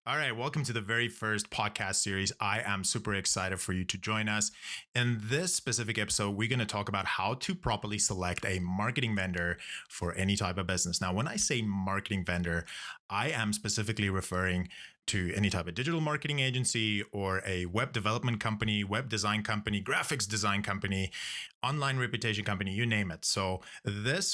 All right, welcome to the very first podcast series. I am super excited for you to join us. In this specific episode, we're going to talk about how to properly select a marketing vendor for any type of business. Now, when I say marketing vendor, I am specifically referring to any type of digital marketing agency or a web development company, web design company, graphics design company, online reputation company, you name it. So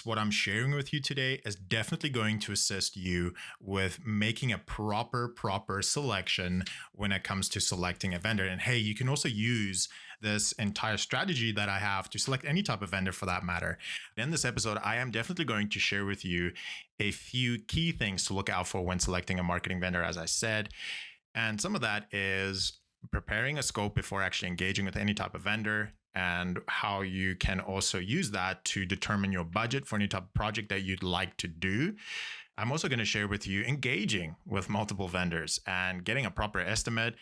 what I'm sharing with you today is definitely going to assist you with making a proper selection when it comes to selecting a vendor. And hey, you can also use this entire strategy that I have to select any type of vendor for that matter. In this episode, I am definitely going to share with you a few key things to look out for when selecting a marketing vendor, as I said. And some of that is preparing a scope before actually engaging with any type of vendor, and how you can also use that to determine your budget for any type of project that you'd like to do. I'm also going to share with you engaging with multiple vendors and getting a proper estimate.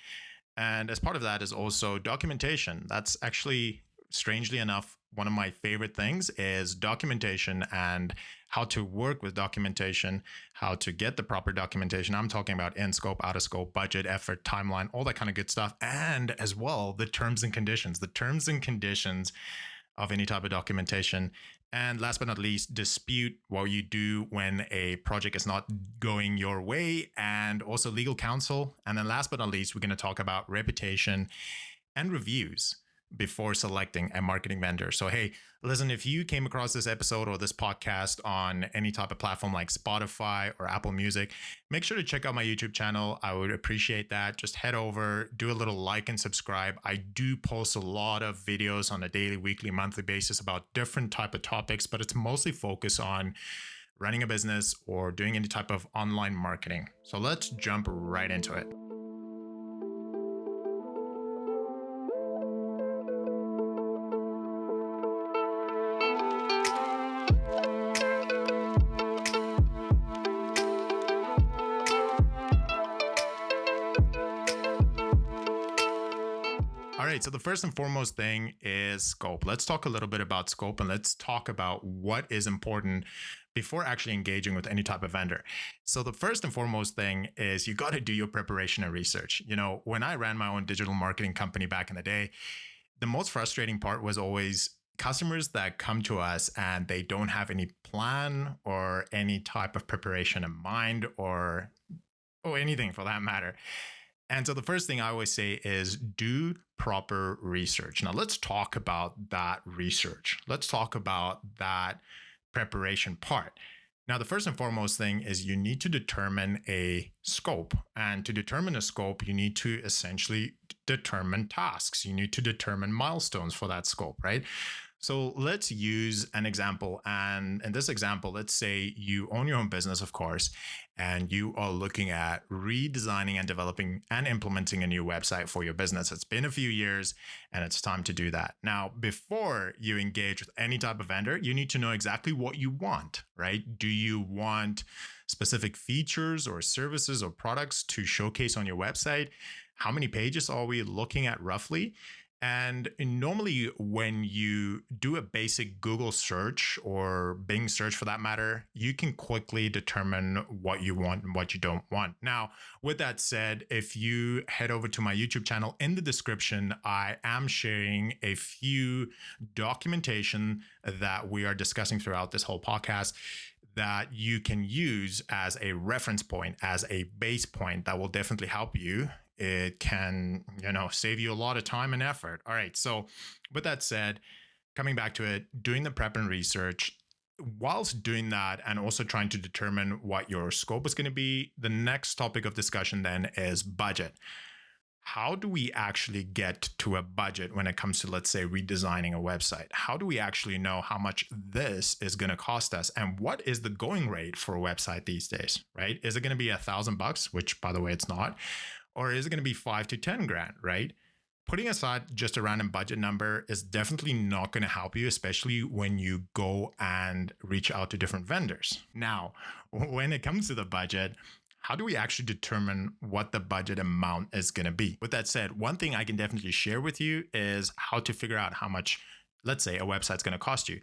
And as part of that is also documentation. That's actually, strangely enough, one of my favorite things is documentation and how to work with documentation, how to get the proper documentation. I'm talking about in scope, out of scope, budget, effort, timeline, all that kind of good stuff. And as well, the terms and conditions of any type of documentation. And last but not least, dispute what you do when a project is not going your way, and also legal counsel. And then last but not least, we're going to talk about reputation and reviews before selecting a marketing vendor. So, hey, listen, if you came across this episode or this podcast on any type of platform like Spotify or Apple Music, make sure to check out my YouTube channel. I would appreciate that. Just head over, do a little like and subscribe. I do post a lot of videos on a daily, weekly, monthly basis about different type of topics, but it's mostly focused on running a business or doing any type of online marketing. So let's jump right into it. All right, so the first and foremost thing is scope. Let's talk a little bit about scope, and let's talk about what is important before actually engaging with any type of vendor. So the first and foremost thing is you got to do your preparation and research. You know, when I ran my own digital marketing company back in the day, the most frustrating part was always customers that come to us and they don't have any plan or any type of preparation in mind, or anything for that matter. And so the first thing I always say is do proper research. Now, let's talk about that research. Let's talk about that preparation part. Now, the first and foremost thing is you need to determine a scope. And to determine a scope, you need to essentially determine tasks. You need to determine milestones for that scope, right? So let's use an example. And in this example, let's say you own your own business, of course, and you are looking at redesigning and developing and implementing a new website for your business. It's been a few years and it's time to do that. Now, before you engage with any type of vendor, you need to know exactly what you want, right? Do you want specific features or services or products to showcase on your website? How many pages are we looking at roughly? And normally when you do a basic Google search or Bing search for that matter, you can quickly determine what you want and what you don't want. Now, with that said, if you head over to my YouTube channel, in the description, I am sharing a few documentation that we are discussing throughout this whole podcast that you can use as a reference point, as a base point that will definitely help you. It can, save you a lot of time and effort. All right. So with that said, coming back to it, doing the prep and research, whilst doing that and also trying to determine what your scope is going to be, the next topic of discussion then is budget. How do we actually get to a budget when it comes to, let's say, redesigning a website? How do we actually know how much this is going to cost us? And what is the going rate for a website these days, right? Is it going to be $1,000, which by the way, it's not, or is it going to be 5 to 10 grand, right? Putting aside just a random budget number is definitely not going to help you, especially when you go and reach out to different vendors. Now, when it comes to the budget, how do we actually determine what the budget amount is going to be? With that said, one thing I can definitely share with you is how to figure out how much, let's say, a website's going to cost you.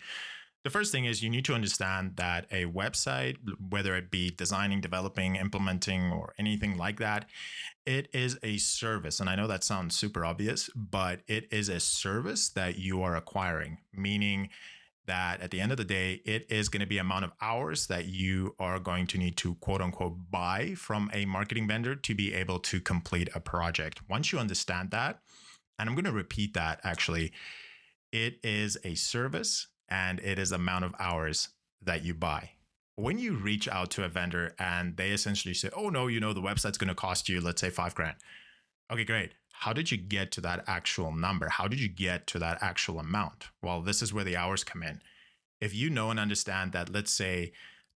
The first thing is you need to understand that a website, whether it be designing, developing, implementing, or anything like that, it is a service. And I know that sounds super obvious, but it is a service that you are acquiring, meaning that at the end of the day, it is going to be amount of hours that you are going to need to quote unquote buy from a marketing vendor to be able to complete a project. Once you understand that, and I'm going to repeat that actually, it is a service and it is amount of hours that you buy. When you reach out to a vendor and they essentially say, oh no, the website's going to cost you, let's say, 5 grand. Okay, great. How did you get to that actual number? How did you get to that actual amount? Well, this is where the hours come in. If you know and understand that, let's say,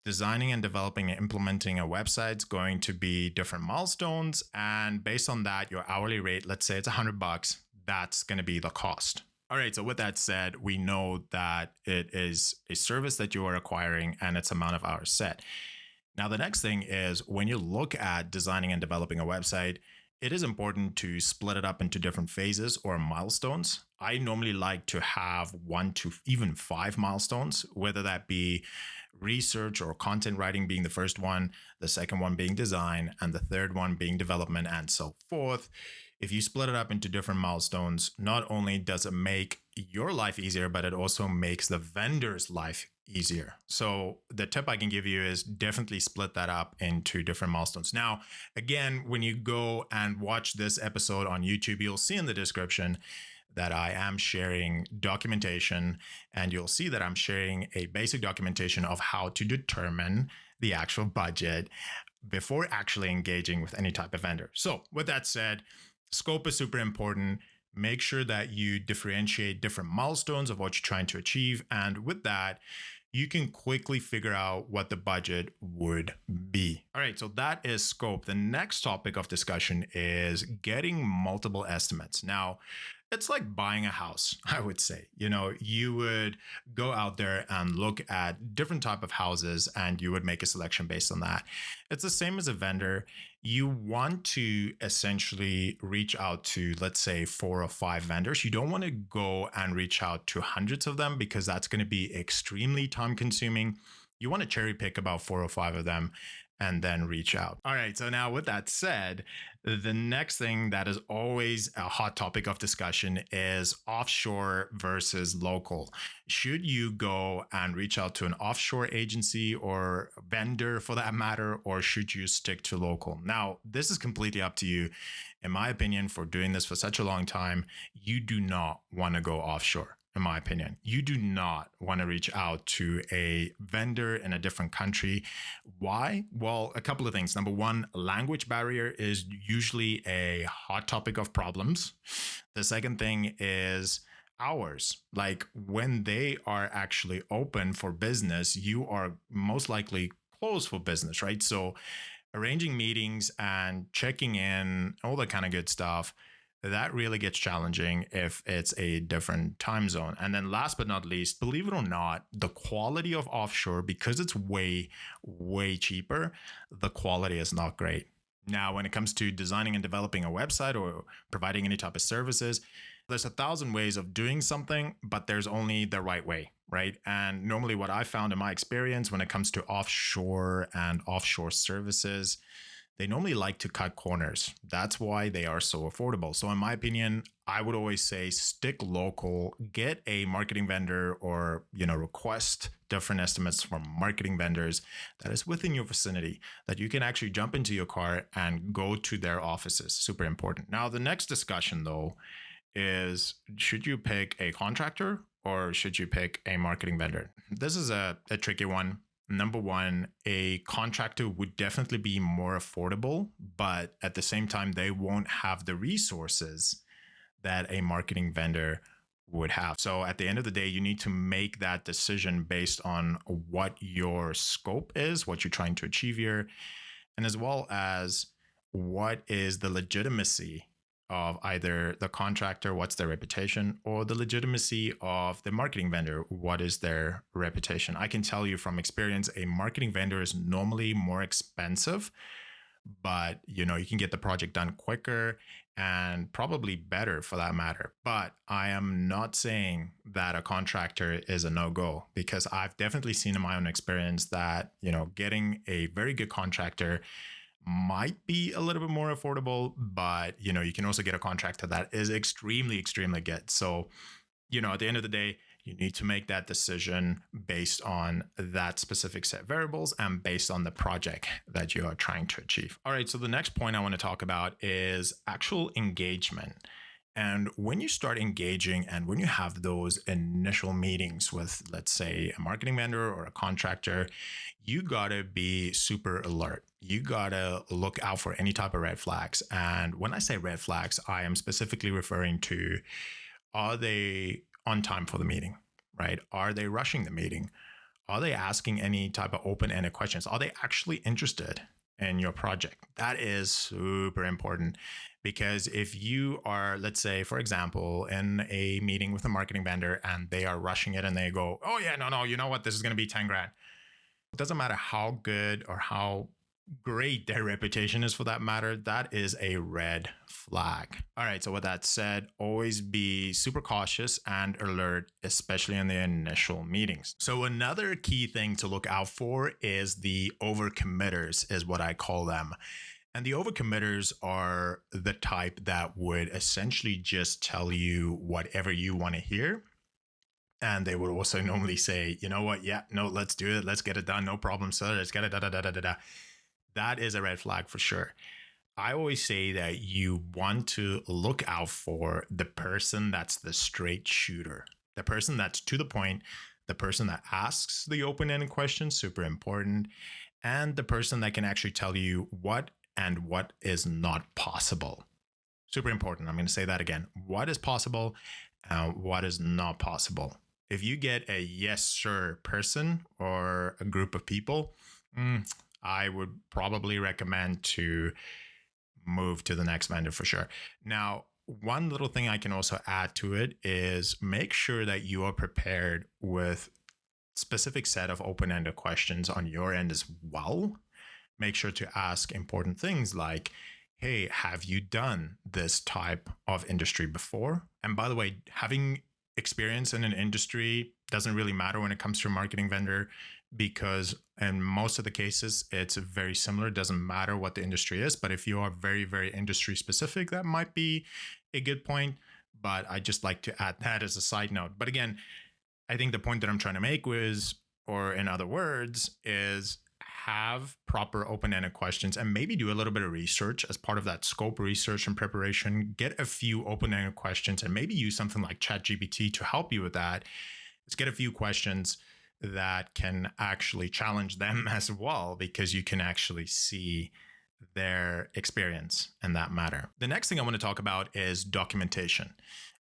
designing and developing and implementing a website is going to be different milestones, and based on that, your hourly rate, let's say it's $100, that's going to be the cost. All right, so with that said, we know that it is a service that you are acquiring and its amount of hours set. Now, the next thing is when you look at designing and developing a website, it is important to split it up into different phases or milestones. I normally like to have 1 to even 5 milestones, whether that be research or content writing being the first one, the second one being design, and the third one being development, and so forth. If you split it up into different milestones, not only does it make your life easier, but it also makes the vendor's life easier. So the tip I can give you is definitely split that up into different milestones. Now, again, when you go and watch this episode on YouTube, you'll see in the description that I am sharing documentation, and you'll see that I'm sharing a basic documentation of how to determine the actual budget before actually engaging with any type of vendor. So with that said, scope is super important. Make sure that you differentiate different milestones of what you're trying to achieve. And with that, you can quickly figure out what the budget would be. All right, so that is scope. The next topic of discussion is getting multiple estimates. Now, it's like buying a house, I would say. You would go out there and look at different type of houses and you would make a selection based on that. It's the same as a vendor. You want to essentially reach out to, let's say, 4 or 5 vendors. You don't want to go and reach out to hundreds of them because that's going to be extremely time consuming. You want to cherry pick about 4 or 5 of them and then reach out. All right, so now with that said, the next thing that is always a hot topic of discussion is offshore versus local. Should you go and reach out to an offshore agency or vendor for that matter, or should you stick to local? Now, this is completely up to you. In my opinion, for doing this for such a long time, you do not want to go offshore. In my opinion, you do not want to reach out to a vendor in a different country. Why? Well, a couple of things. Number one, language barrier is usually a hot topic of problems. The second thing is hours. Like when they are actually open for business, you are most likely closed for business, right? So arranging meetings and checking in, all that kind of good stuff, that really gets challenging if it's a different time zone. And then last but not least, believe it or not, the quality of offshore, because it's way, way cheaper, the quality is not great. Now, when it comes to designing and developing a website or providing any type of services, there's 1,000 ways of doing something, but there's only the right way, right? And normally what I found in my experience when it comes to offshore and offshore services, they normally like to cut corners. That's why they are so affordable. So in my opinion, I would always say stick local, get a marketing vendor or, request different estimates from marketing vendors that is within your vicinity that you can actually jump into your car and go to their offices. Super important. Now, the next discussion though is should you pick a contractor or should you pick a marketing vendor? This is a tricky one. Number one, a contractor would definitely be more affordable, but at the same time, they won't have the resources that a marketing vendor would have. So at the end of the day, you need to make that decision based on what your scope is, what you're trying to achieve here, and as well as what is the legitimacy of either the contractor, what's their reputation, or the legitimacy of the marketing vendor, what is their reputation. I can tell you from experience, a marketing vendor is normally more expensive, but you can get the project done quicker and probably better for that matter. But I am not saying that a contractor is a no-go, because I've definitely seen in my own experience that getting a very good contractor might be a little bit more affordable, but you can also get a contractor that is extremely, extremely good. So at the end of the day, you need to make that decision based on that specific set of variables and based on the project that you are trying to achieve. All right, so the next point I want to talk about is actual engagement. And when you start engaging and when you have those initial meetings with, let's say, a marketing vendor or a contractor, you gotta be super alert. You gotta look out for any type of red flags. And when I say red flags, I am specifically referring to, are they on time for the meeting, right? Are they rushing the meeting? Are they asking any type of open-ended questions? Are they actually interested in your project? That is super important, because if you are, let's say, for example, in a meeting with a marketing vendor and they are rushing it and they go, oh yeah, no, you know what? This is going to be 10 grand. It doesn't matter how good or how great their reputation is for that matter, that is a red flag. All right, so with that said, always be super cautious and alert, especially in the initial meetings. So another key thing to look out for is the overcommitters, is what I call them. And the overcommitters are the type that would essentially just tell you whatever you want to hear. And they would also normally say, you know what, yeah, no, let's do it. Let's get it done. No problem, sir. Let's get it, da. That is a red flag for sure. I always say that you want to look out for the person that's the straight shooter, the person that's to the point, the person that asks the open-ended questions, super important, and the person that can actually tell you what and what is not possible. Super important. I'm going to say that again. What is possible and what is not possible. If you get a yes, sir person or a group of people, I would probably recommend to move to the next vendor for sure. Now, one little thing I can also add to it is make sure that you are prepared with specific set of open-ended questions on your end as well. Make sure to ask important things like, hey, have you done this type of industry before? And by the way, having experience in an industry doesn't really matter when it comes to a marketing vendor, because in most of the cases, it's very similar. It doesn't matter what the industry is, but if you are very, very industry specific, that might be a good point. But I just like to add that as a side note. But again, I think the point that I'm trying to make was, or in other words, is have proper open-ended questions and maybe do a little bit of research as part of that scope research and preparation. Get a few open-ended questions and maybe use something like ChatGPT to help you with that. Let's get a few questions that can actually challenge them as well, because you can actually see their experience in that matter. The next thing I want to talk about is documentation.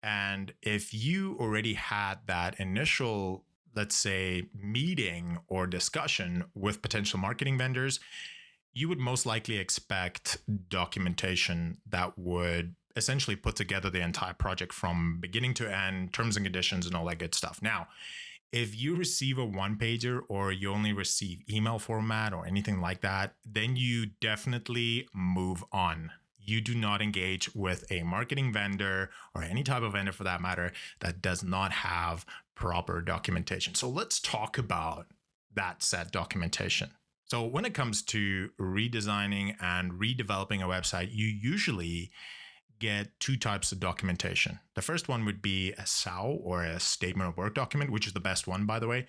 And if you already had that initial, let's say, meeting or discussion with potential marketing vendors, you would most likely expect documentation that would essentially put together the entire project from beginning to end, terms and conditions and all that good stuff. Now, if you receive a one-pager or you only receive email format or anything like that, then you definitely move on. You do not engage with a marketing vendor or any type of vendor for that matter that does not have proper documentation. So let's talk about that set documentation. So when it comes to redesigning and redeveloping a website, you usually get two types of documentation. The first one would be a SOW, or a statement of work document, which is the best one, by the way.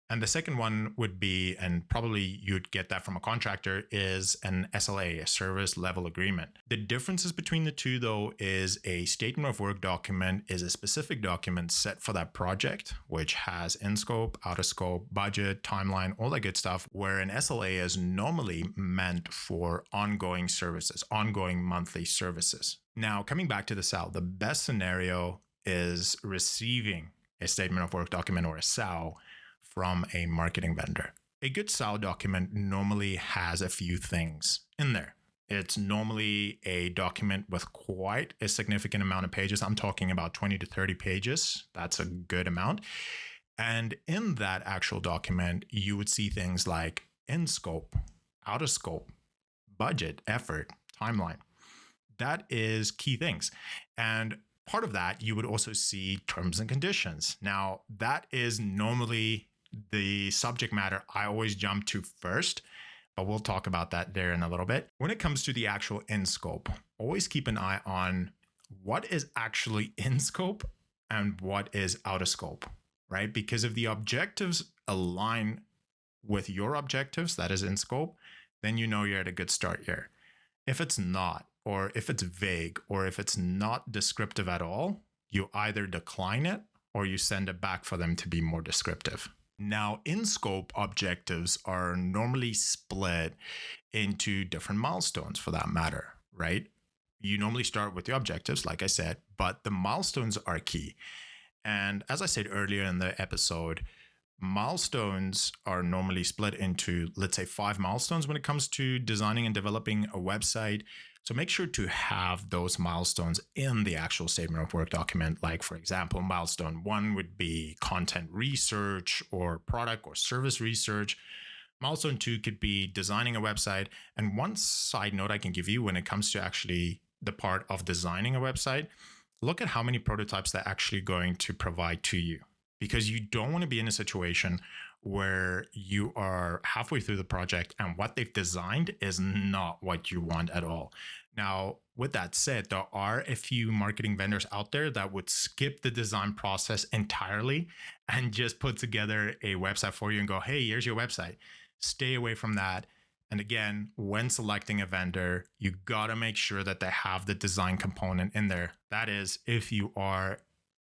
And the second one would be, and probably you'd get that from a contractor, is an SLA, a service level agreement. The differences between the two, though, is a statement of work document is a specific document set for that project, which has in scope, out of scope, budget, timeline, all that good stuff, where an SLA is normally meant for ongoing services, ongoing monthly services. Now, coming back to the SOW, the best scenario is receiving a statement of work document, or a SOW, from a marketing vendor. A good SOW document normally has a few things in there. It's normally a document with quite a significant amount of pages. I'm talking about 20 to 30 pages. That's a good amount. And in that actual document, you would see things like in scope, out of scope, budget, effort, timeline. That is key things. And part of that, you would also see terms and conditions. Now, that is normally the subject matter I always jump to first, but we'll talk about that there in a little bit. When it comes to the actual in scope, always keep an eye on what is actually in scope and what is out of scope, right? Because if the objectives align with your objectives, that is in scope, then you know you're at a good start here. If it's not, or if it's vague, or if it's not descriptive at all, you either decline it or you send it back for them to be more descriptive. Now, in scope objectives are normally split into different milestones for that matter, right? You normally start with the objectives, like I said, but the milestones are key. And as I said earlier in the episode, milestones are normally split into, let's say, 5 milestones when it comes to designing and developing a website. So make sure to have those milestones in the actual statement of work document. Like, for example, milestone 1 would be content research or product or service research. Milestone 2 could be designing a website. And one side note I can give you when it comes to actually the part of designing a website, look at how many prototypes they're actually going to provide to you. Because you don't want to be in a situation where you are halfway through the project and what they've designed is not what you want at all. Now, with that said, there are a few marketing vendors out there that would skip the design process entirely and just put together a website for you and go, hey, here's your website. Stay away from that. And again, when selecting a vendor, you got to make sure that they have the design component in there. That is, if you are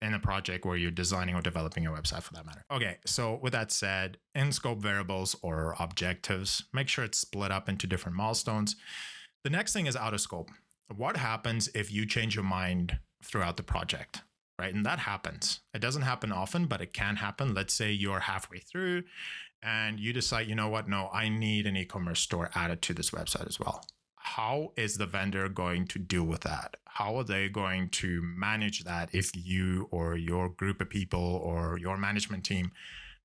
in a project where you're designing or developing a website for that matter. Okay, so with that said, in scope variables or objectives, make sure it's split up into different milestones. The next thing is out of scope. What happens if you change your mind throughout the project, right? And that happens. It doesn't happen often, but it can happen. Let's say you're halfway through and you decide, you know what? No, I need an e-commerce store added to this website as well. How is the vendor going to deal with that? How are they going to manage that if you or your group of people or your management team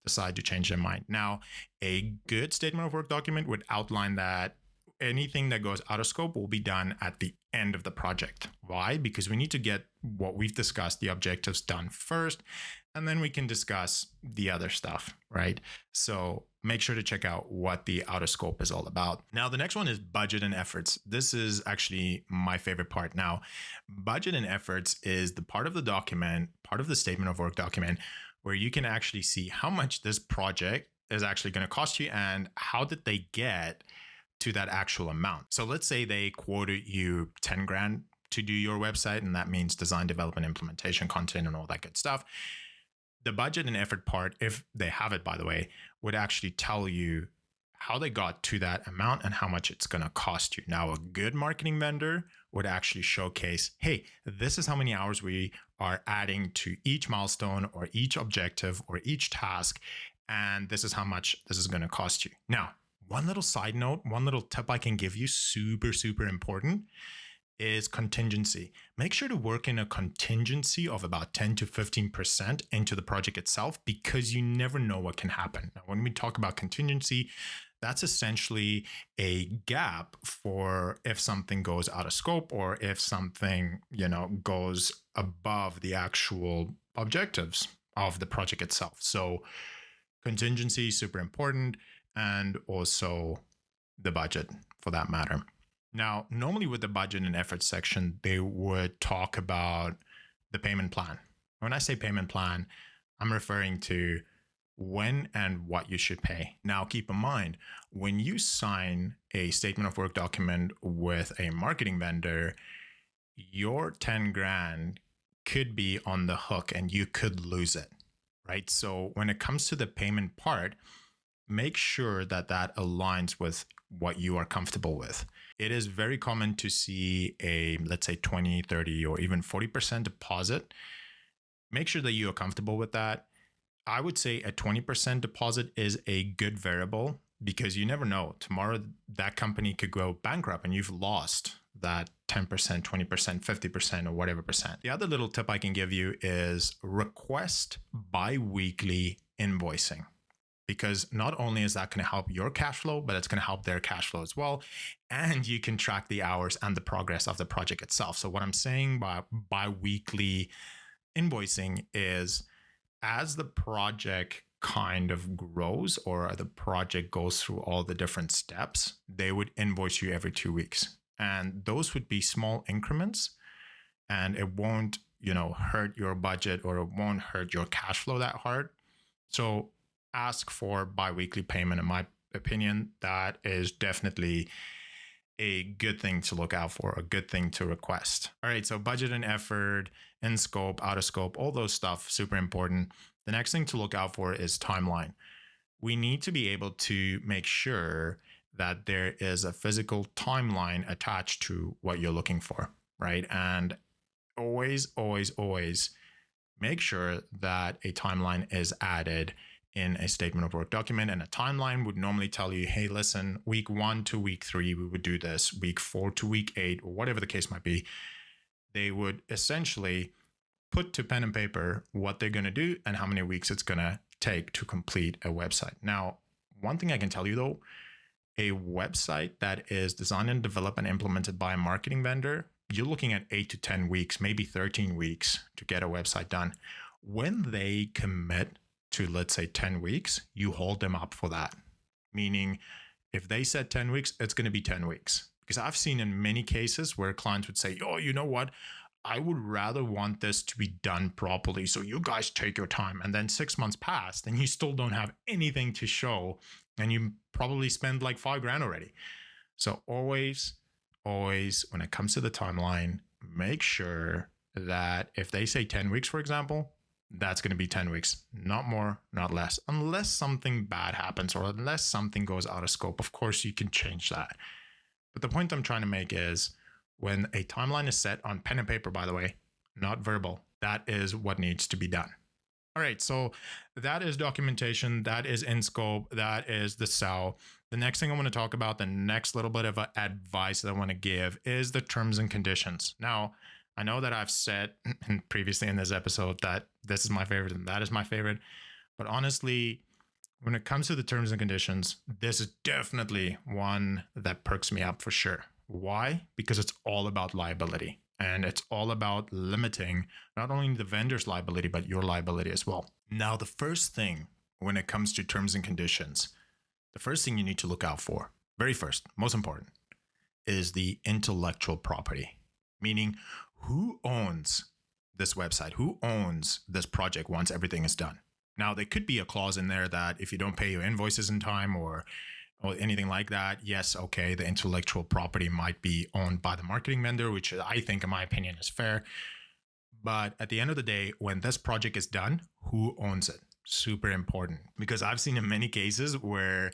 decide to change their mind? Now, a good statement of work document would outline that anything that goes out of scope will be done at the end of the project. Why? Because we need to get what we've discussed, the objectives, done first, and then we can discuss the other stuff, right? So make sure to check out what the out of scope is all about. Now, the next one is budget and efforts. This is actually my favorite part. Now, budget and efforts is the part of the document, part of the statement of work document, where you can actually see how much this project is actually going to cost you and how did they get to that actual amount. So let's say they quoted you 10 grand to do your website, and that means design, development, implementation, content, and all that good stuff. The budget and effort part, if they have it, by the way, would actually tell you how they got to that amount and how much it's going to cost you. Now, a good marketing vendor would actually showcase, hey, this is how many hours we are adding to each milestone or each objective or each task, and this is how much this is going to cost you. Now, one little side note, one little tip I can give you, super, super important, is contingency. Make sure to work in a contingency of about 10 to 15% into the project itself, because you never know what can happen. Now, when we talk about contingency, that's essentially a gap for if something goes out of scope or if something, goes above the actual objectives of the project itself. So contingency, super important, and also the budget for that matter. Now, normally with the budget and effort section, they would talk about the payment plan. When I say payment plan, I'm referring to when and what you should pay. Now, keep in mind, when you sign a statement of work document with a marketing vendor, your 10 grand could be on the hook and you could lose it, right? So when it comes to the payment part, make sure that that aligns with what you are comfortable with. It is very common to see a, let's say 20, 30, or even 40% deposit. Make sure that you are comfortable with that. I would say a 20% deposit is a good variable, because you never know. Tomorrow, that company could go bankrupt and you've lost that 10%, 20%, 50%, or whatever percent. The other little tip I can give you is request bi-weekly invoicing. because not only is that going to help your cash flow, but it's going to help their cash flow as well. And you can track the hours and the progress of the project itself. So what I'm saying by bi-weekly invoicing is, as the project kind of grows or the project goes through all the different steps, they would invoice you every 2 weeks. And those would be small increments, and it won't, hurt your budget, or it won't hurt your cash flow that hard. So ask for bi-weekly payment. In my opinion, that is definitely a good thing to look out for, a good thing to request. All right, so budget and effort, in scope, out of scope, all those stuff, super important. The next thing to look out for is timeline. We need to be able to make sure that there is a physical timeline attached to what you're looking for, right? And always, always, always make sure that a timeline is added in a statement of work document. And a timeline would normally tell you, hey, listen, week 1 to week 3, we would do this, week 4 to week 8, or whatever the case might be. They would essentially put to pen and paper what they're going to do and how many weeks it's going to take to complete a website. Now, one thing I can tell you though, a website that is designed and developed and implemented by a marketing vendor, you're looking at 8 to 10 weeks, maybe 13 weeks to get a website done. When they commit to, let's say, 10 weeks, you hold them up for that. Meaning, if they said 10 weeks, it's going to be 10 weeks. Because I've seen in many cases where clients would say, oh, you know what? I would rather want this to be done properly. So you guys take your time. And then 6 months passed and you still don't have anything to show. And you probably spend like $5,000 already. So always, when it comes to the timeline, make sure that if they say 10 weeks, for example, that's going to be 10 weeks, not more, not less, unless something bad happens or unless something goes out of scope. Of course, you can change that. But the point I'm trying to make is, when a timeline is set on pen and paper, by the way, not verbal, that is what needs to be done. All right, so that is documentation, that is in scope, that is the sell. The next thing I want to talk about, the next little bit of advice that I want to give, is the terms and conditions. Now, I know that I've said previously in this episode that this is my favorite and that is my favorite, but honestly, when it comes to the terms and conditions, this is definitely one that perks me up for sure. Why? Because it's all about liability, and it's all about limiting not only the vendor's liability, but your liability as well. Now, the first thing when it comes to terms and conditions, the first thing you need to look out for, very first, most important, is the intellectual property, meaning who owns this website, who owns this project once everything is done. Now, there could be a clause in there that if you don't pay your invoices in time or anything like that, yes, okay, the intellectual property might be owned by the marketing vendor, which I think, in my opinion, is fair. But at the end of the day, when this project is done, who owns it? Super important, because I've seen in many cases where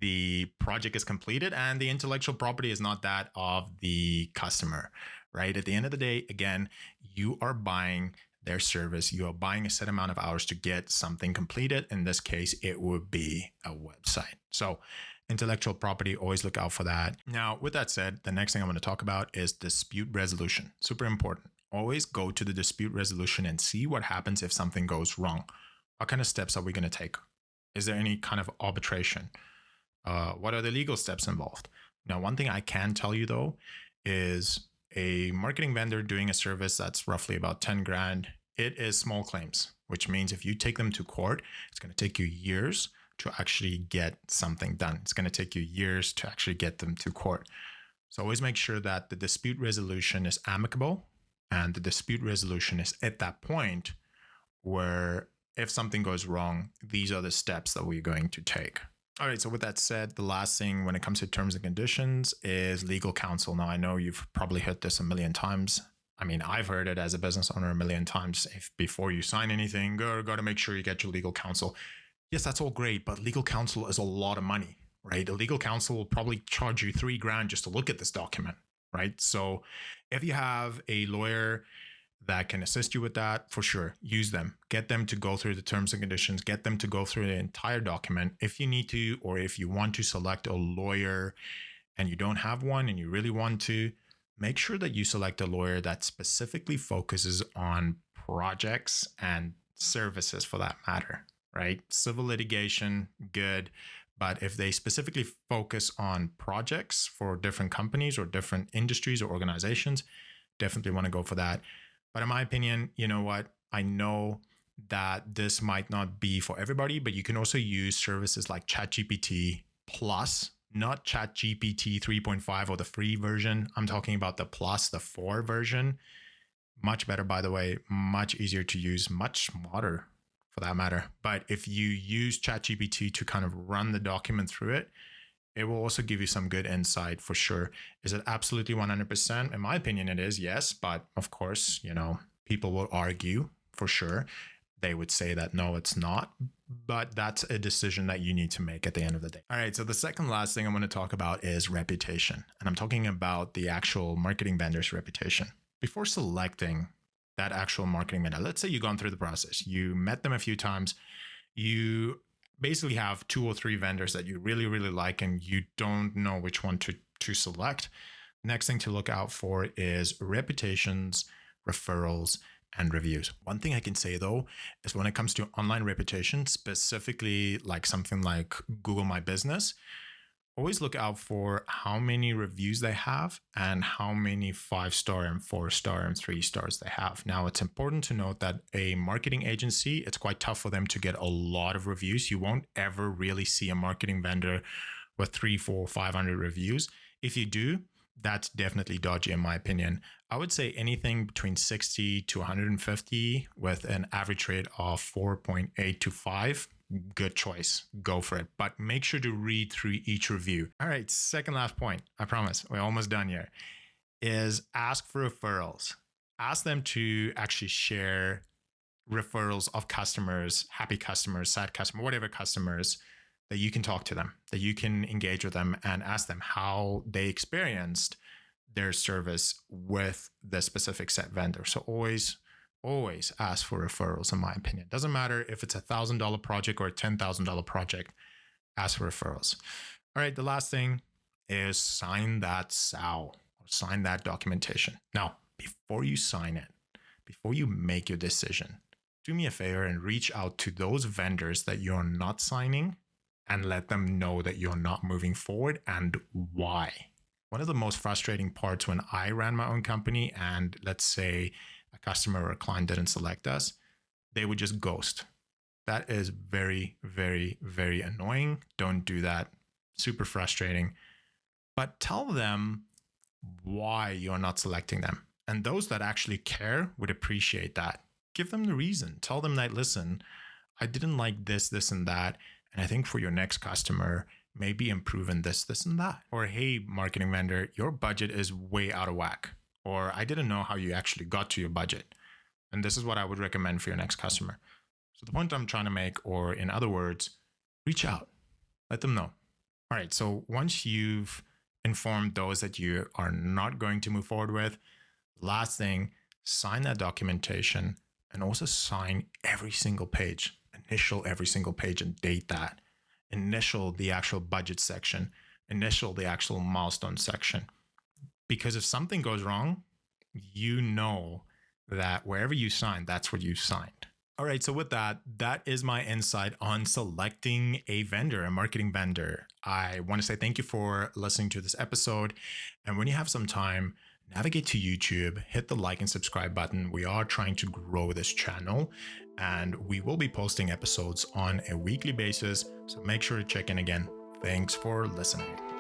the project is completed and the intellectual property is not that of the customer, right? At the end of the day, again, you are buying their service. You are buying a set amount of hours to get something completed. In this case, it would be a website. So intellectual property, always look out for that. Now, with that said, the next thing I'm going to talk about is dispute resolution. Super important. Always go to the dispute resolution and see what happens if something goes wrong. What kind of steps are we going to take? Is there any kind of arbitration? What are the legal steps involved? Now, one thing I can tell you though is a marketing vendor doing a service that's roughly about 10 grand. It is small claims, which means if you take them to court, it's going to take you years to actually get something done. It's going to take you years to actually get them to court. So always make sure that the dispute resolution is amicable, and the dispute resolution is at that point where if something goes wrong, these are the steps that we're going to take. All right, so with that said, the last thing when it comes to terms and conditions is legal counsel. Now, I know you've probably heard this a million times. I mean, I've heard it as a business owner a million times. If before you sign anything, got to make sure you get your legal counsel. Yes, that's all great, but legal counsel is a lot of money, right? A legal counsel will probably charge you $3,000 just to look at this document, right? So if you have a lawyer that can assist you with that, for sure, use them. Get them to go through the terms and conditions, get them to go through the entire document. If you need to, or if you want to select a lawyer and you don't have one and you really want to, make sure that you select a lawyer that specifically focuses on projects and services for that matter. right? Civil litigation, good. But if they specifically focus on projects for different companies or different industries or organizations, definitely want to go for that. But in my opinion, you know what? I know that this might not be for everybody, but you can also use services like ChatGPT Plus, not ChatGPT 3.5 or the free version. I'm talking about the Plus, the 4 version. Much better, by the way, much easier to use, much smarter for that matter. But if you use ChatGPT to kind of run the document through it, it will also give you some good insight for sure. Is it absolutely 100%? In my opinion, it is, yes. But of course, people will argue for sure. They would say that no, it's not. But that's a decision that you need to make at the end of the day. All right. So the second last thing I want to talk about is reputation. And I'm talking about the actual marketing vendor's reputation. Before selecting that actual marketing vendor, let's say you've gone through the process, you met them a few times, you basically have 2 or 3 vendors that you really, really like, and you don't know which one to select. Next thing to look out for is reputations, referrals, and reviews. One thing I can say though is when it comes to online reputation, specifically like something like Google My Business, always look out for how many reviews they have and how many 5-star and 4-star and 3 stars they have. Now, it's important to note that a marketing agency, it's quite tough for them to get a lot of reviews. You won't ever really see a marketing vendor with 300, 400, 500 reviews. If you do, that's definitely dodgy in my opinion. I would say anything between 60 to 150 with an average rate of 4.8 to 5. Good choice. Go for it. But make sure to read through each review. All right. Second last point. I promise we're almost done here. Is ask for referrals. Ask them to actually share referrals of customers, happy customers, sad customers, whatever customers that you can talk to them, that you can engage with them and ask them how they experienced their service with the specific set vendor. So always ask for referrals, in my opinion. Doesn't matter if it's $1,000 project or a $10,000 project, ask for referrals. All right, the last thing is sign that SOW or sign that documentation. Now, before you sign it, before you make your decision, do me a favor and reach out to those vendors that you're not signing and let them know that you're not moving forward and why. One of the most frustrating parts when I ran my own company and let's say a customer or a client didn't select us, they would just ghost. That is very, very, very annoying. Don't do that. Super frustrating. But tell them why you're not selecting them. And those that actually care would appreciate that. Give them the reason. Tell them that, listen, I didn't like this, this, and that. And I think for your next customer, maybe improve in this, this, and that. Or, hey, marketing vendor, your budget is way out of whack. Or I didn't know how you actually got to your budget. And this is what I would recommend for your next customer. So the point I'm trying to make, or in other words, reach out, let them know. All right. So once you've informed those that you are not going to move forward with, last thing, sign that documentation and also sign every single page, initial every single page and date that. Initial the actual budget section, initial the actual milestone section. Because if something goes wrong, you know that wherever you sign, that's what you signed. All right, so with that, that is my insight on selecting a vendor, a marketing vendor. I want to say thank you for listening to this episode. And when you have some time, navigate to YouTube, hit the like and subscribe button. We are trying to grow this channel and we will be posting episodes on a weekly basis. So make sure to check in again. Thanks for listening.